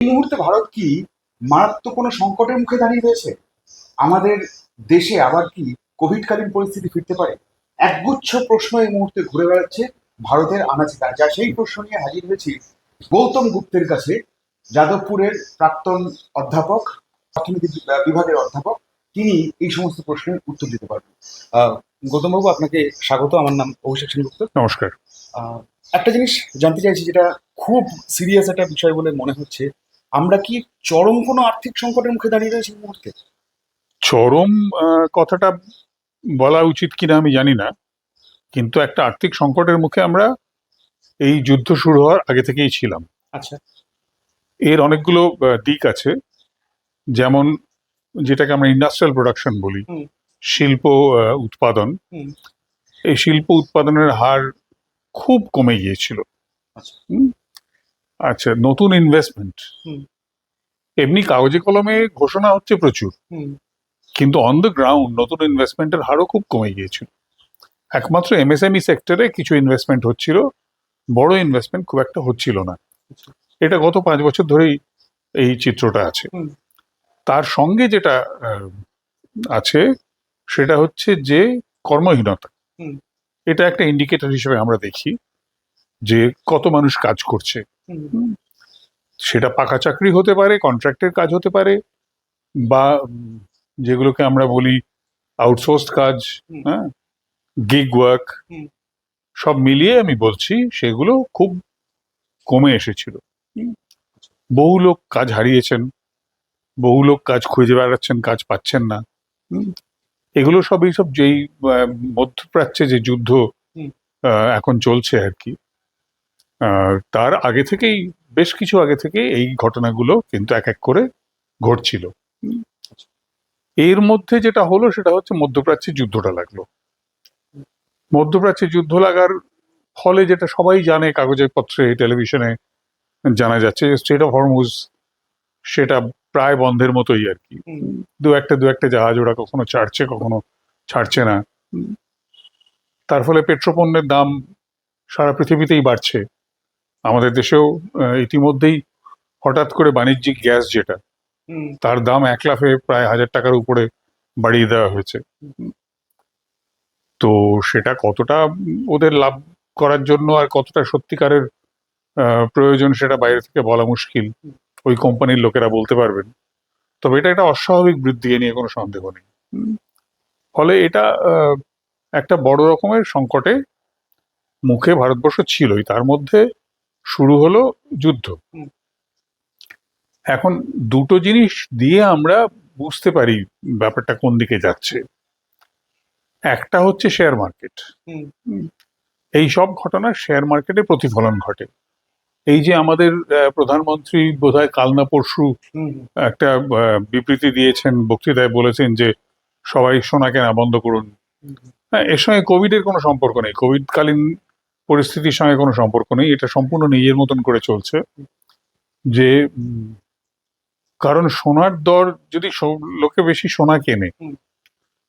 এই মুহূর্তে ভারত কি মারাত্মক কোনো সংকটের মুখে দাঁড়িয়ে রয়েছে? আমাদের দেশে আবার কি কোভিডকালীন পরিস্থিতি ফিরতে পারে? একগুচ্ছ প্রশ্ন এই মুহূর্তে ঘুরে বেড়াচ্ছে ভারতের আনাচে কানাচে। যা সেই প্রশ্ন নিয়ে হাজির হয়েছি গৌতম গুপ্তের কাছে, যাদবপুরের প্রাক্তন অধ্যাপক, অর্থনীতি বিভাগের অধ্যাপক। তিনি এই সমস্ত প্রশ্নের উত্তর দিতে পারবেন। গৌতম বাবু, আপনাকে স্বাগত। আমার নাম অভিষেক সেনগুপ্ত। নমস্কার। একটা জিনিস জানতে চাইছি, যেটা খুব সিরিয়াস একটা বিষয় বলে মনে হচ্ছে, আমরা কি চরম কোনো আর্থিক সংকটের মুখে দাঁড়িয়ে রয়েছি এই মুহূর্তে? চরম কথাটা বলা উচিত কিনা আমি জানি না, কিন্তু একটা আর্থিক সংকটের মুখে আমরা এই যুদ্ধ শুরু হওয়ার আগে থেকেই ছিলাম। আচ্ছা। এর অনেকগুলো দিক আছে, যেমন যেটাকে আমরা ইন্ডাস্ট্রিয়াল প্রোডাকশন বলি, হুম। শিল্প উৎপাদন। হুম। এই শিল্প উৎপাদনের হার খুব কমে গিয়েছিল। আচ্ছা। আচ্ছা, নতুন ইনভেস্টমেন্ট হুম। এমনি কাগজে কলমে ঘোষণা হচ্ছে প্রচুর, হুম। কিন্তু অন দ্য গ্রাউন্ড নতুন ইনভেস্টমেন্টের হারও খুব কমে গিয়েছিল। একমাত্র এমএসএমই সেক্টরে কিছু ইনভেস্টমেন্ট হচ্ছিল, বড় ইনভেস্টমেন্ট খুব একটা হচ্ছিল না। আচ্ছা। এটা গত 5 বছর ধরেই এই চিত্রটা আছে। হুম। তার সঙ্গে যেটা আছে সেটা হচ্ছে যে কর্মহীনতা। হুম। এটা একটা ইন্ডিকেটর হিসেবে আমরা দেখি যে কত মানুষ কাজ করছে। হুম। সেটা পাকা চাকরি হতে পারে, কন্ট্রাক্টের কাজ হতে পারে, বা যেগুলোকে আমরা বলি আউটসোর্সড কাজ, হুম। হ্যাঁ, গিগ ওয়ার্ক, হুম। সব মিলিয়ে আমি বলছি সেগুলো খুব কমে এসেছিল। বহু লোক কাজ হারিয়েছেন, বহু লোক কাজ খুঁজে বেড়াচ্ছেন, কাজ পাচ্ছেন না। হুম, এগুলো সব এইসব যেই মধ্যপ্রাচ্যে যে যুদ্ধ হুম। এখন চলছে আর কি, তার আগে থেকেই, বেশ কিছু আগে থেকে এই ঘটনাগুলো কিন্তু এক এক করে ঘটছিল। হুম, এর মধ্যে যেটা হলো সেটা হচ্ছে মধ্যপ্রাচ্যে যুদ্ধটা লাগলো। মধ্যপ্রাচ্যে যুদ্ধ লাগার ফলে যেটা সবাই জানে, কাগজে পত্রে টেলিভিশনে জানা যাচ্ছে, স্ট্রেট অফ হরমুজ সেটা প্রায় বন্ধের মতোই আর কি। হুম। দু একটা জাহাজ ওরা কখনো ছাড়ছে, কখনো ছাড়ছে না। তার ফলে পেট্রোপণ্যের দাম সারা পৃথিবীতেই বাড়ছে। আমাদের দেশেও ইতিমধ্যেই হঠাৎ করে বাণিজ্যিক গ্যাস যেটা, হুম। তার দাম 1 লাফে প্রায় 1,000 টাকার উপরে বাড়িয়ে দেওয়া হয়েছে। তো সেটা কতটা ওদের লাভ করার জন্য আর কতটা সত্যিকারের প্রয়োজন সেটা বাইরে থেকে বলা মুশকিল, ওই কোম্পানির লোকেরা বলতে পারবেন। তবে এটা একটা অস্বাভাবিক বৃদ্ধি, এ নিয়ে কোনো সন্দেহ নেই। ফলে এটা একটা বড় রকমের সংকটে মুখে ভারতবর্ষ ছিলই, তার মধ্যে শুরু হলো যুদ্ধ। হুম। এখন দুটো জিনিস দিয়ে আমরা বুঝতে পারি ব্যাপারটা কোন দিকে যাচ্ছে। একটা হচ্ছে শেয়ার মার্কেট। হুম। এই সব ঘটনার শেয়ার মার্কেটে প্রতিফলন ঘটে। এই যে আমাদের প্রধানমন্ত্রী বোধহয় কাল না পরশু হুম। একটা বিবৃতি দিয়েছেন, বক্তৃতায় বলেছেন যে সবাই সোনা কেনা বন্ধ করুন। হুম। হ্যাঁ, এর সঙ্গে কোভিডের কোনো সম্পর্ক নেই, কোভিডকালীন পরিস্থিতির সঙ্গে কোনো সম্পর্ক নেই, এটা সম্পূর্ণ নিজের মতন করে চলছে। যে কারণ সোনার দর যদি লোকে বেশি সোনা কেনে, হুম।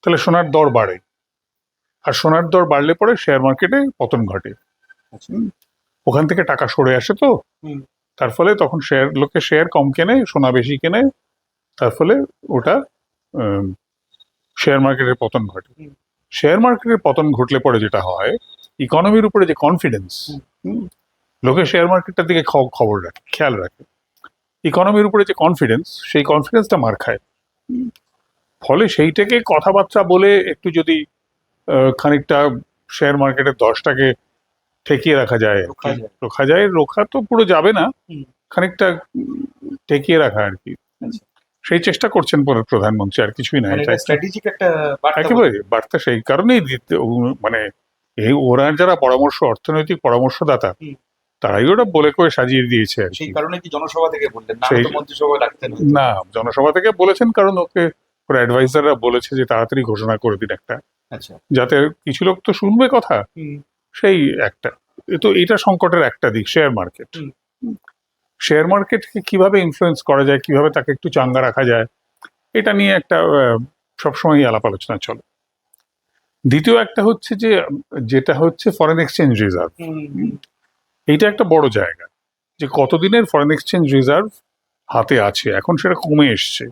তাহলে সোনার দর বাড়ে, আর সোনার দর বাড়লে পরে শেয়ার মার্কেটে পতন ঘটে। আচ্ছা। ওখান থেকে টাকা সরে আসে, তো হুম। তার ফলে তখন লোকে শেয়ার কম কেনে, সোনা বেশি কেনে, তার ফলে ওটা শেয়ার মার্কেটের পতন ঘটে। হুম। শেয়ার মার্কেটের পতন ঘটলে পরে যেটা হয়, ইকোনমির উপরে যে কনফিডেন্স, লোকে শেয়ার মার্কেটটার দিকে খবর রাখে, খেয়াল রাখে, ইকোনমির উপরে যে কনফিডেন্স, সেই কনফিডেন্সটা মার খায়। ফলে সেইটাকে কথাবার্তা বলে একটু যদি খানিকটা শেয়ার মার্কেটের দশটাকে ঠেকিয়ে রাখা যায় আর কি, রোখা যায়, রোখা তো পুরো যাবে না, হুম। খানিকটা ঠেকিয়ে রাখা আর কি। আচ্ছা। সেই চেষ্টা করছেন প্রধানমন্ত্রী, আর কিছুই না। মানে এটা এটা একটা স্ট্র্যাটেজিক একটা বার্তা একেবারে বার্তা, সেই কারণেই দিতে মানে এই ওরা যারা অর্থনৈতিক পরামর্শদাতা, হুম। তারাই ওটা বলে করে সাজিয়ে দিয়েছে আর সেই কি। কারণে কি জনসভা থেকে বললেন, না সেই তো মন্ত্রিসভা ডাকতেন? না, জনসভা থেকে বলেছেন কারণ ওকে ওর অ্যাডভাইজাররা বলেছে যে তাড়াতাড়ি ঘোষণা করে দিন একটা, আচ্ছা। যাতে কিছু লোক তো শুনবে কথা। হুম। সেই একটা, তো এটা সংকটের একটা দিক, শেয়ার মার্কেট। হুম। শেয়ার মার্কেটকে কিভাবে ইনফ্লুয়েন্স করা যায়, কিভাবে তাকে একটু চাঙ্গা রাখা যায়, এটা নিয়ে একটা সবসময় আলাপ আলোচনা চলে। দ্বিতীয় একটা হচ্ছে যে যেটা হচ্ছে ফরেন এক্সচেঞ্জ রিজার্ভ। হুম। হুম। এইটা একটা বড় জায়গা, যে কতদিনের ফরেন এক্সচেঞ্জ রিজার্ভ হাতে আছে, এখন সেটা কমে এসছে।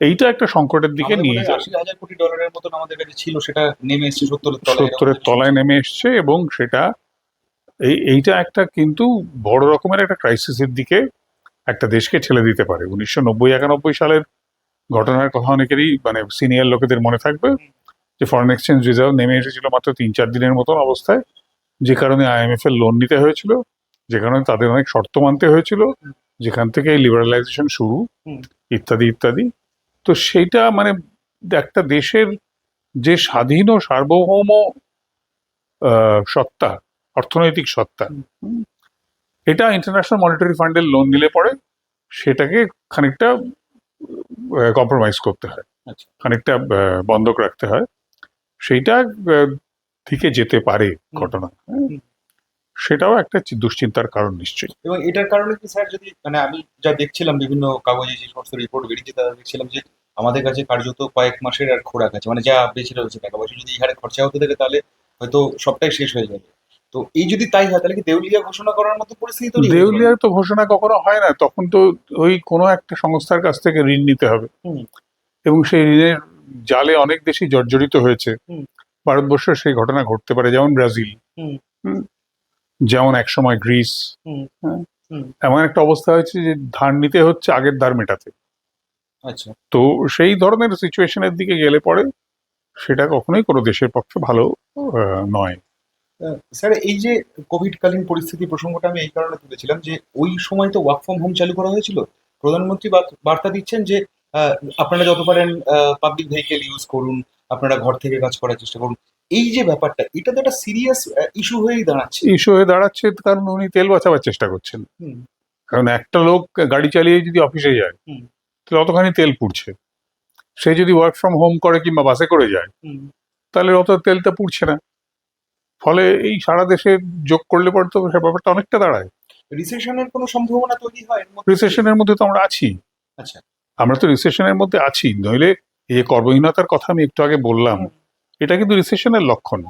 এইটা একটা সংকটের দিকে নিয়ে যাবে, 80,000 কোটি ডলারের মতন আমাদের কাছে ছিল, সেটা নেমে এসেছে 70-এর তলায়, এরকম 70-এর তলায় নেমে এসছে, এবং সেটা এইটা একটা কিন্তু বড় রকমের একটা ক্রাইসিসের দিকে একটা দেশকে ঠেলে দিতে পারে। 1990-91 সালের ঘটনার কথা অনেকেরই মানে সিনিয়র লোকেদের মনে থাকবে, যে ফরেন এক্সচেঞ্জ রিজার্ভ নেমে এসেছিল মাত্র 3-4 দিনের মতন অবস্থায়, যে কারণে IMF এর লোন নিতে হয়েছিল, যে কারণে তাদের অনেক শর্ত মানতে হয়েছিল, যেখান থেকে লিবারালাইজেশন শুরু, ইত্যাদি ইত্যাদি। তো সেইটা মানে একটা দেশের যে স্বাধীন ও সার্বভৌম সত্তা, অর্থনৈতিক সত্তা, এটা ইন্টারন্যাশনাল মনিটারি ফান্ডের লোন নিলে পরে সেটাকে খানিকটা কম্প্রোমাইজ করতে হয়, আচ্ছা। খানিকটা বন্ধক রাখতে হয়, সেইটা থেকে যেতে পারে ঘটনা। সেটাও একটা দুশ্চিন্তার কারণ নিশ্চয়ই। এবং এটার কারণে কি স্যার, যদি মানে আমি যা দেখছিলাম বিভিন্ন কাগজে যে সমস্ত রিপোর্ট বেরিয়েছে, তারা দেখছিলাম যে আমাদের কাছে কার্যত কয়েক মাসের আর খোরাক আছে, মানে যা বেঁচে রয়েছে টাকা পয়সা, যদি এই হারে খরচা হতে থাকে তাহলে হয়তো সবটাই শেষ হয়ে যাবে। তো এই যদি তাই হয়, তাহলে কি দেউলিয়া ঘোষণা করার মতো পরিস্থিতি তৈরি হতে পারে? দেউলিয়ার তো ঘোষণা কখনো হয় না, তখন তো ওই কোনো একটা সংস্থার কাছ থেকে ঋণ নিতে হবে, এবং সেই ঋণের জালে অনেক দেশই জর্জরিত হয়েছে। ভারতবর্ষের সেই ঘটনা ঘটতে পারে, যেমন ব্রাজিল, যেমন একসময় গ্রিস। এমন একটা অবস্থা হয়েছে যে ধার নিতে হচ্ছে আগের ধার মেটাতে। আচ্ছা। তো সেই ধরনের সিচুয়েশনের দিকে গেলে পরে সেটা কখনোই কোনো দেশের পক্ষে ভালো নয়। স্যার, এই যে কোভিডকালীন পরিস্থিতি প্রসঙ্গটা আমি এই কারণে তুলেছিলাম যে ওই সময় তো ওয়ার্ক ফ্রম হোম চালু করা হয়েছিল। প্রধানমন্ত্রী বার্তা দিচ্ছেন যে আপনারা যত পারেন পাবলিক ভেহিকেল ইউজ করুন, আপনারা ঘর থেকে কাজ করার চেষ্টা করুন। এই যে ব্যাপারটা, এটা তো একটা সিরিয়াস ইস্যু হয়েই দাঁড়াচ্ছে। ইস্যু হয়ে দাঁড়াচ্ছে, কারণ উনি তেল বাঁচাবার চেষ্টা করছেন। কারণ একটা লোক গাড়ি চালিয়ে যদি অফিসে যায়, তাহলে অতখানি তেল পুড়ছে। সে যদি ওয়ার্ক ফ্রম হোম করে কিংবা বাসে করে যায়, তাহলে অত তেলটা পুড়ছে না। ফলে এই সারা দেশে যোগ করলে পরে তো সে ব্যাপারটা অনেকটা দাঁড়ায়। রিসেশনের কোনো সম্ভাবনা তৈরি হয়? রিসেশনের মধ্যে তো আমরা আছি। আচ্ছা। আমরা তো রিসেশনের মধ্যে আছি, নইলে এই যে কর্মহীনতার কথা আমি একটু আগে বললাম, এটা কিন্তু রিসেশনের লক্ষণ।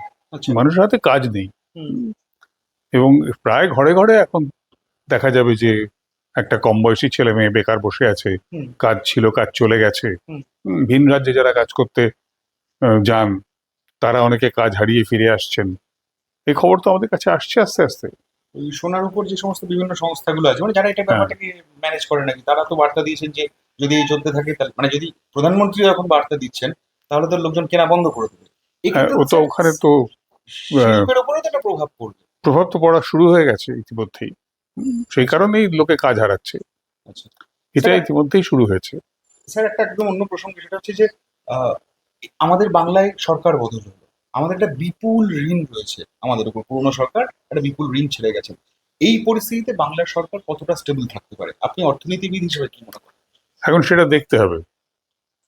মানুষের হাতে কাজ নেই, এবং প্রায় ঘরে ঘরে এখন দেখা যাবে যে একটা কম বয়সী ছেলে মেয়ে বেকার বসে আছে, কাজ ছিল, কাজ চলে গেছে। ভিন রাজ্যে যারা কাজ করতে যান, তারা অনেকে কাজ হারিয়ে ফিরে আসছেন। এই খবর তো আমাদের কাছে আসছে আস্তে আস্তে। ওই সোনার উপর যে সমস্ত বিভিন্ন সংস্থাগুলো আছে, মানে যারা এটা ব্যাপারটাকে ম্যানেজ করে নাকি, তারা তো বার্তা দিয়েছেন যে যদি এই চলতে থাকে, তাহলে মানে যদি প্রধানমন্ত্রী এখন বার্তা দিচ্ছেন, তাহলে তো লোকজন কেনা বন্ধ করে দেবে। ও তো ওখানে তো শিল্পের উপরেও তো একটা প্রভাব পড়বে। প্রভাব তো পড়া শুরু হয়ে গেছে ইতিমধ্যেই, সেই কারণেই লোকে কাজ হারাচ্ছে। আচ্ছা, এটা ইতিমধ্যেই শুরু হয়েছে। স্যার, একটা একদম অন্য প্রসঙ্গ, সেটা হচ্ছে যে আমাদের বাংলায় সরকার বদল হলো, আমাদের একটা বিপুল ঋণ রয়েছে আমাদের উপর, পুরনো সরকার একটা বিপুল ঋণ ছেড়ে গেছেন। এই পরিস্থিতিতে বাংলার সরকার কতটা স্টেবল থাকতে পারে, আপনি অর্থনীতিবিদ হিসেবে কি মনে করেন? এখন সেটা দেখতে হবে।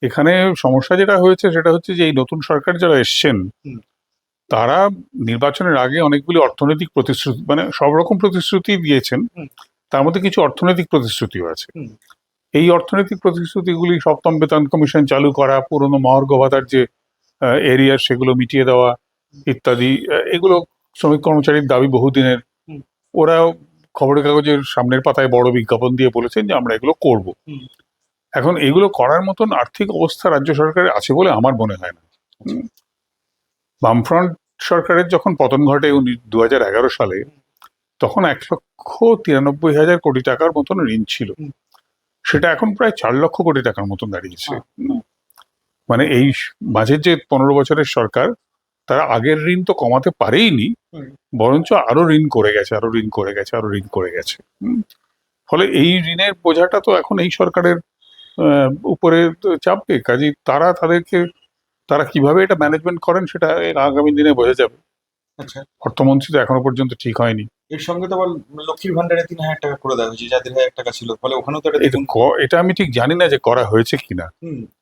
এখানে সমস্যা যেটা হয়েছে সেটা হচ্ছে যে এই নতুন সরকার যারা এসছেন, তারা নির্বাচনের আগে অনেকগুলি অর্থনৈতিক প্রতিশ্রুতি, মানে সব রকম প্রতিশ্রুতি দিয়েছেন, তার মধ্যে কিছু অর্থনৈতিক প্রতিশ্রুতিও আছে। এই অর্থনৈতিক প্রতিশ্রুতিগুলি সপ্তম বেতন কমিশন চালু করা, পুরনো মহার্ঘ ভাতার যে এরিয়া সেগুলো মিটিয়ে দেওয়া ইত্যাদি, এগুলো শ্রমিক কর্মচারীর দাবি বহুদিনের। ওরা খবরের কাগজের সামনের পাতায় বড় বিজ্ঞাপন দিয়ে বলেছেন যে আমরা এগুলো করব। এখন এগুলো করার মতন আর্থিক অবস্থা রাজ্য সরকারের আছে বলে আমার মনে হয় না। বামফ্রন্ট সরকারের যখন পতন ঘটে 2011 সালে, তখন 1,93,000 কোটি টাকার মতন ঋণ ছিল, সেটা এখন প্রায় 4 লক্ষ কোটি টাকার মতন দাঁড়িয়েছে। মানে এই মাঝের যে 15 বছরের সরকার, তারা আগের ঋণ তো কমাতে পারেইনি, বরঞ্চ আরো ঋণ করে গেছে, আরো ঋণ করে গেছে, আরো ঋণ করে গেছে। ফলে এই ঋণের বোঝাটা তো এখন এই সরকারের উপরে চাপবে। কাজেই তারা কিভাবে এটা ম্যানেজমেন্ট করেন সেটা আগামী দিনে বোঝা যাবে। আচ্ছা, অর্থমন্ত্রী তো এখনো পর্যন্ত ঠিক হয়নি। এর সঙ্গে তো আবার লক্ষ্মীর ভান্ডারে 3,000 টাকা করে দেওয়া হয়েছে, যাদের 1,000 টাকা ছিল, ফলে ওখানেও তো এটা আমি ঠিক জানি না যে করা হয়েছে কিনা।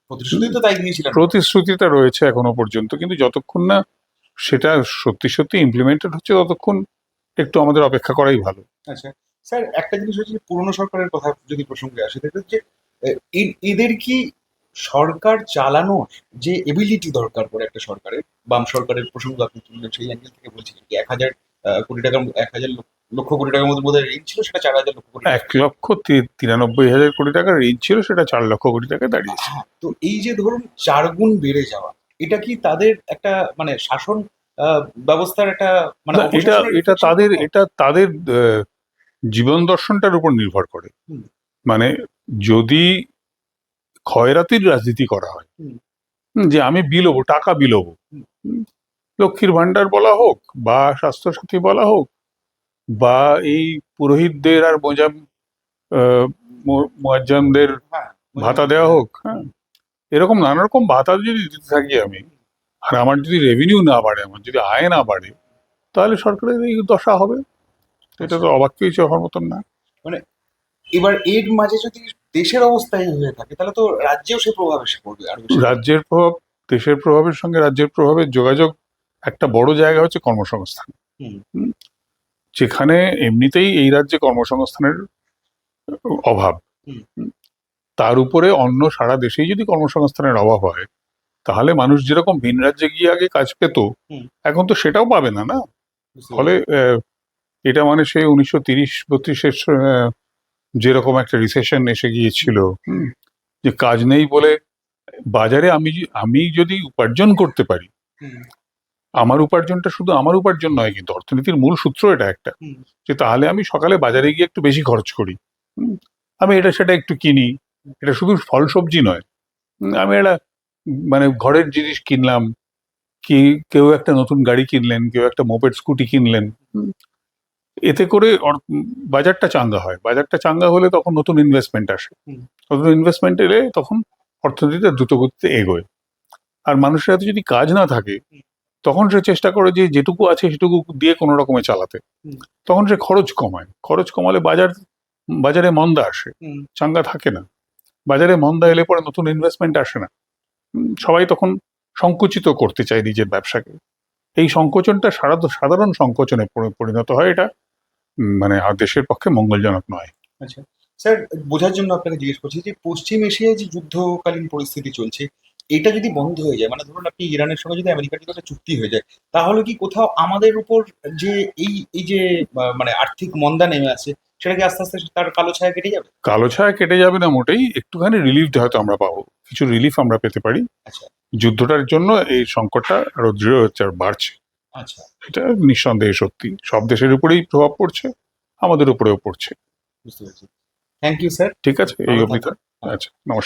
প্রতিশ্রুতি তো তাই দিয়েছিলেন। প্রতিশ্রুতিটা রয়েছে এখনো পর্যন্ত, কিন্তু যতক্ষণ না সেটা সত্যি সত্যি ইমপ্লিমেন্টেড হচ্ছে, ততক্ষণ একটু আমাদের অপেক্ষা করাই ভালো। আচ্ছা স্যার, একটা জিনিস হচ্ছে যে পুরনো সরকারের কথা যদি প্রসঙ্গে আসে, দেখবেন যে এদের কি সরকার চালানোর যে এবিলিটি দরকার পড়ে একটা সরকারের, বাম সরকারের প্রসঙ্গ আপনি তুললেন, সেই অ্যাঙ্গেল থেকে বলছিলেন কি 1,000 কোটি টাকার 1,000 লক্ষ কোটি টাকার মধ্যে বোধহয় ঋণ ছিল, সেটা 4,000 লক্ষ কোটি টাকা। 1,93,000 টাকার ঋণ ছিল, সেটা 4 লক্ষ কোটি টাকায় দাঁড়িয়েছে। হ্যাঁ, তো এই যে ধরুন 4 গুণ বেড়ে যাওয়া, এটা কি তাদের একটা মানে শাসন ব্যবস্থার একটা মানে না, এটা অপশাসনের এটা reflection তাদের নয়? এটা তাদের জীবন দর্শনটার উপর নির্ভর করে। হুম। মানে যদি খয়রাতির রাজনীতি করা হয়, হুম। যে আমি বিলোবো, টাকা বিলোবো, হুম। লক্ষ্মীর ভান্ডার বলা হোক বা স্বাস্থ্যসাথী বলা হোক বা এই পুরোহিতদের আর মুয়াজ্জামদের হ্যাঁ, ভাতা দেওয়া হোক, হ্যাঁ, এরকম নানা রকম ভাতা যদি দিতে থাকি আমি, আর আমার যদি রেভিনিউ না বাড়ে, আমার যদি আয় না বাড়ে, তাহলে সরকারের এই দশা হবে। এটা তো অবাক কিছু হওয়ার মতন না। মানে এবার এর মাঝে যদি দেশের অবস্থা এই হয়ে থাকে, তাহলে তো রাজ্যেও সে প্রভাব এসে পড়বে আরো বেশি। রাজ্যের প্রভাব, দেশের প্রভাবের সঙ্গে রাজ্যের প্রভাবের যোগাযোগ একটা বড় জায়গা হচ্ছে কর্মসংস্থান। হুম। হুম, যেখানে এমনিতেই এই রাজ্যে কর্মসংস্থানের অভাব, হুম। তার উপরে অন্য সারা দেশেই যদি কর্মসংস্থানের অভাব হয়, তাহলে মানুষ যেরকম ভিন রাজ্যে গিয়ে আগে কাজ পেত, হুম। এখন তো সেটাও পাবে না। না, বুঝতে ফলে এটা মানে সেই 1930-32-এর যেরকম একটা রিসেশন এসে গিয়েছিল, যে কাজ নেই বলে বাজারে আমি যদি উপার্জন করতে পারি, হুম। আমার উপার্জনটা শুধু আমার উপার্জন নয়, কিন্তু অর্থনীতির মূল সূত্র এটা একটা, হুম। যে তাহলে আমি সকালে বাজারে গিয়ে একটু বেশি খরচ করি, আমি এটা সেটা একটু কিনি, এটা শুধু ফল সবজি নয়, আমি একটা মানে ঘরের জিনিস কিনলাম, কি কেউ একটা নতুন গাড়ি কিনলেন, কেউ একটা মোপেড স্কুটি কিনলেন, এতে করে বাজারটা চাঙ্গা হয়। বাজারটা চাঙ্গা হলে তখন নতুন ইনভেস্টমেন্ট আসে, হুম। নতুন ইনভেস্টমেন্ট এলে তখন অর্থনীতিতে দ্রুত গতিতে এগোয়। আর মানুষের হাতে যদি কাজ না থাকে, তখন সে চেষ্টা করে যে যেটুকু আছে সেটুকু দিয়ে কোনো রকমে চালাতে। হুম। তখন সে খরচ কমায়, খরচ কমালে বাজারে মন্দা আসে, হুম। চাঙ্গা থাকে না। বাজারে মন্দা এলে পরে নতুন ইনভেস্টমেন্ট আসে না। সবাই তখন সংকুচিত করতে চায় নিজের ব্যবসাকে। এই সংকোচনটা সাধারণ সংকোচনে পরিণত হয়। এটা মানে আর দেশের পক্ষে মঙ্গলজনক নয়। আচ্ছা স্যার, বোঝার জন্য আপনাকে জিজ্ঞেস করছি যে পশ্চিম এশিয়ায় যে যুদ্ধকালীন পরিস্থিতি চলছে, এটা যদি বন্ধ হয়ে যায়, মানে ধরুন আপনি ইরানের সঙ্গে যদি আমেরিকার যদি একটা চুক্তি হয়ে যায়, তাহলে কি কোথাও আমাদের উপর যে এই এই যে মানে আর্থিক মন্দা নেমে আছে, সেটা কি আস্তে আস্তে তার কালো ছায়া কেটে যাবে? কালো ছায়া কেটে যাবে না মোটেই, একটুখানি রিলিফ হয়তো আমরা পাবো, কিছু রিলিফ আমরা পেতে পারি। আচ্ছা। যুদ্ধটার জন্য এই সংকটটা আরো দৃঢ় হচ্ছে আর বাড়ছে, আচ্ছা, এটা নিঃসন্দেহে সত্যি। সব দেশের উপরেই প্রভাব পড়ছে, আমাদের উপরেও পড়ছে। বুঝতে পেরেছি। Thank you sir. ঠিক আছে, এই ভালো অবধি থাকবেন। আচ্ছা, নমস্কার।